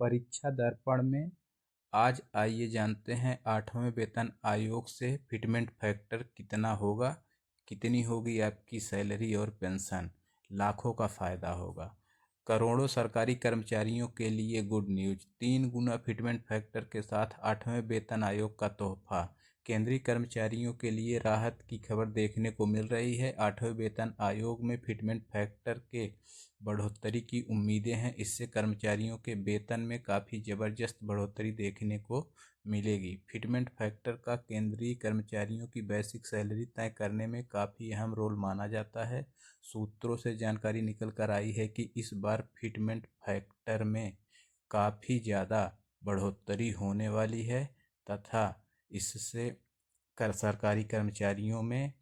परीक्षा दर्पण में आज आइए जानते हैं 8वें वेतन आयोग से फिटमेंट फैक्टर कितना होगा, कितनी होगी आपकी सैलरी और पेंशन। लाखों का फायदा होगा। करोड़ों सरकारी कर्मचारियों के लिए गुड न्यूज। 3 गुना फिटमेंट फैक्टर के साथ 8वें वेतन आयोग का तोहफा। केंद्रीय कर्मचारियों के लिए राहत की खबर देखने को मिल रही है। 8वें वेतन आयोग में फिटमेंट फैक्टर के बढ़ोतरी की उम्मीदें हैं। इससे कर्मचारियों के वेतन में काफ़ी ज़बरदस्त बढ़ोतरी देखने को मिलेगी। फिटमेंट फैक्टर का केंद्रीय कर्मचारियों की बेसिक सैलरी तय करने में काफ़ी अहम रोल माना जाता है। सूत्रों से जानकारी निकल कर आई है कि इस बार फिटमेंट फैक्टर में काफ़ी ज़्यादा बढ़ोतरी होने वाली है तथा इससे सरकारी कर्मचारियों में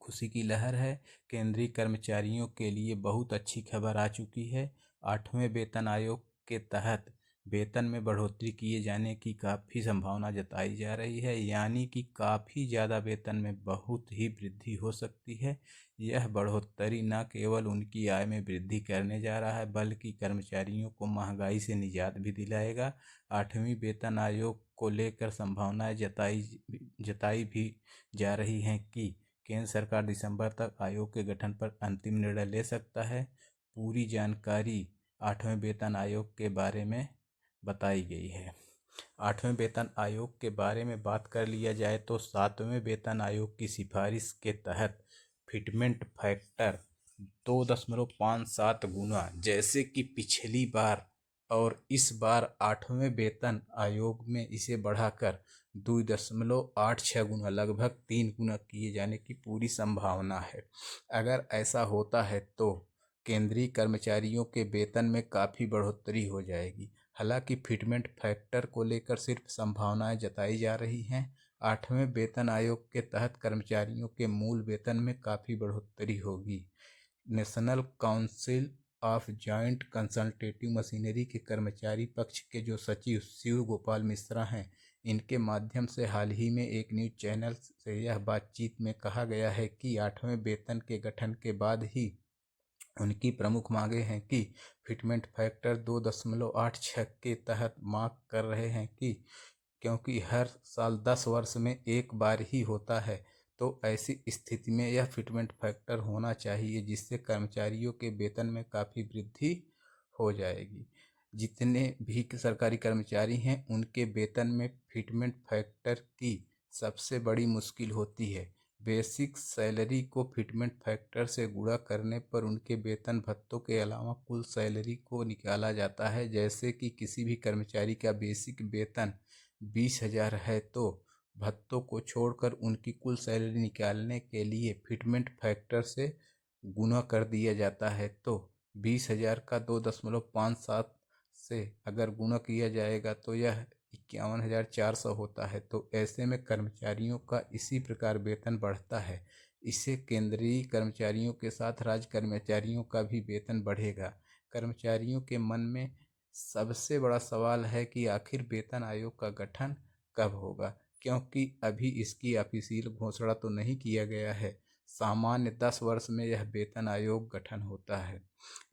खुशी की लहर है। केंद्रीय कर्मचारियों के लिए बहुत अच्छी खबर आ चुकी है। 8वें वेतन आयोग के तहत वेतन में बढ़ोतरी किए जाने की काफ़ी संभावना जताई जा रही है, यानी कि काफ़ी ज़्यादा वेतन में बहुत ही वृद्धि हो सकती है। यह बढ़ोतरी न केवल उनकी आय में वृद्धि करने जा रहा है बल्कि कर्मचारियों को महंगाई से निजात भी दिलाएगा। 8वें वेतन आयोग को लेकर संभावनाएं जताई भी जा रही हैं कि केंद्र सरकार दिसंबर तक आयोग के गठन पर अंतिम निर्णय ले सकता है। पूरी जानकारी 8वें वेतन आयोग के बारे में बताई गई है। 8वें वेतन आयोग के बारे में बात कर लिया जाए तो 7वें वेतन आयोग की सिफारिश के तहत फिटमेंट फैक्टर 2.57 गुना जैसे कि पिछली बार और इस बार 8वें वेतन आयोग में इसे बढ़ाकर 2.86 गुना लगभग 3 गुना किए जाने की पूरी संभावना है। अगर ऐसा होता है तो केंद्रीय कर्मचारियों के वेतन में काफ़ी बढ़ोतरी हो जाएगी। हालांकि फिटमेंट फैक्टर को लेकर सिर्फ संभावनाएं जताई जा रही हैं। 8वें वेतन आयोग के तहत कर्मचारियों के मूल वेतन में काफ़ी बढ़ोतरी होगी। National council of joint consultative machinery के कर्मचारी पक्ष के जो सचिव शिव गोपाल मिश्रा हैं, इनके माध्यम से हाल ही में एक न्यूज चैनल से यह बातचीत में कहा गया है कि 8वें वेतन के गठन के बाद ही उनकी प्रमुख मांगे हैं कि फिटमेंट फैक्टर 2.86 के तहत मांग कर रहे हैं कि क्योंकि हर साल 10 वर्ष में एक बार ही होता है तो ऐसी स्थिति में यह फिटमेंट फैक्टर होना चाहिए, जिससे कर्मचारियों के वेतन में काफ़ी वृद्धि हो जाएगी। जितने भी सरकारी कर्मचारी हैं उनके वेतन में फिटमेंट फैक्टर की सबसे बड़ी मुश्किल होती है। बेसिक सैलरी को फिटमेंट फैक्टर से गुणा करने पर उनके वेतन भत्तों के अलावा कुल सैलरी को निकाला जाता है। जैसे कि किसी भी कर्मचारी का बेसिक वेतन 20,000 है तो भत्तों को छोड़कर उनकी कुल सैलरी निकालने के लिए फिटमेंट फैक्टर से गुना कर दिया जाता है। तो 20,000 का 2.57 से अगर गुना किया जाएगा तो यह 51,400 होता है। तो ऐसे में कर्मचारियों का इसी प्रकार वेतन बढ़ता है। इससे केंद्रीय कर्मचारियों के साथ राज्य कर्मचारियों का भी वेतन बढ़ेगा। कर्मचारियों के मन में सबसे बड़ा सवाल है कि आखिर वेतन आयोग का गठन कब होगा, क्योंकि अभी इसकी ऑफिशियल घोषणा तो नहीं किया गया है। सामान्य 10 वर्ष में यह वेतन आयोग गठन होता है,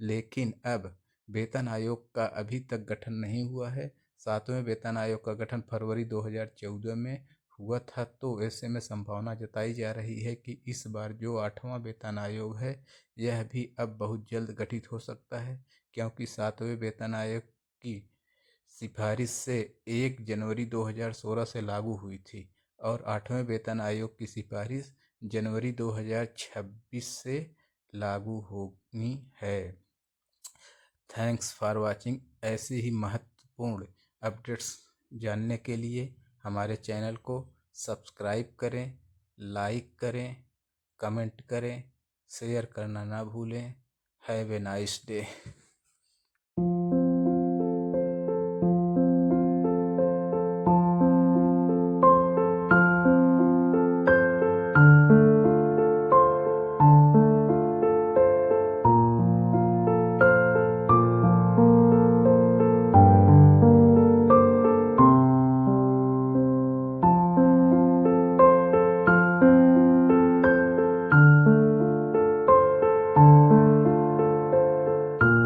लेकिन अब वेतन आयोग का अभी तक गठन नहीं हुआ है। 7वें वेतन आयोग का गठन फरवरी 2014 में हुआ था। तो ऐसे में संभावना जताई जा रही है कि इस बार जो 8वां वेतन आयोग है यह भी अब बहुत जल्द गठित हो सकता है, क्योंकि 7वें वेतन आयोग की सिफारिश से 1 जनवरी 2016 से लागू हुई थी और 8वें वेतन आयोग की सिफारिश जनवरी 2026 से लागू होनी है। Thanks for watching. ऐसे ही महत्वपूर्ण अपडेट्स जानने के लिए हमारे चैनल को सब्सक्राइब करें, लाइक करें, कमेंट करें, शेयर करना ना भूलें। Have a nice day.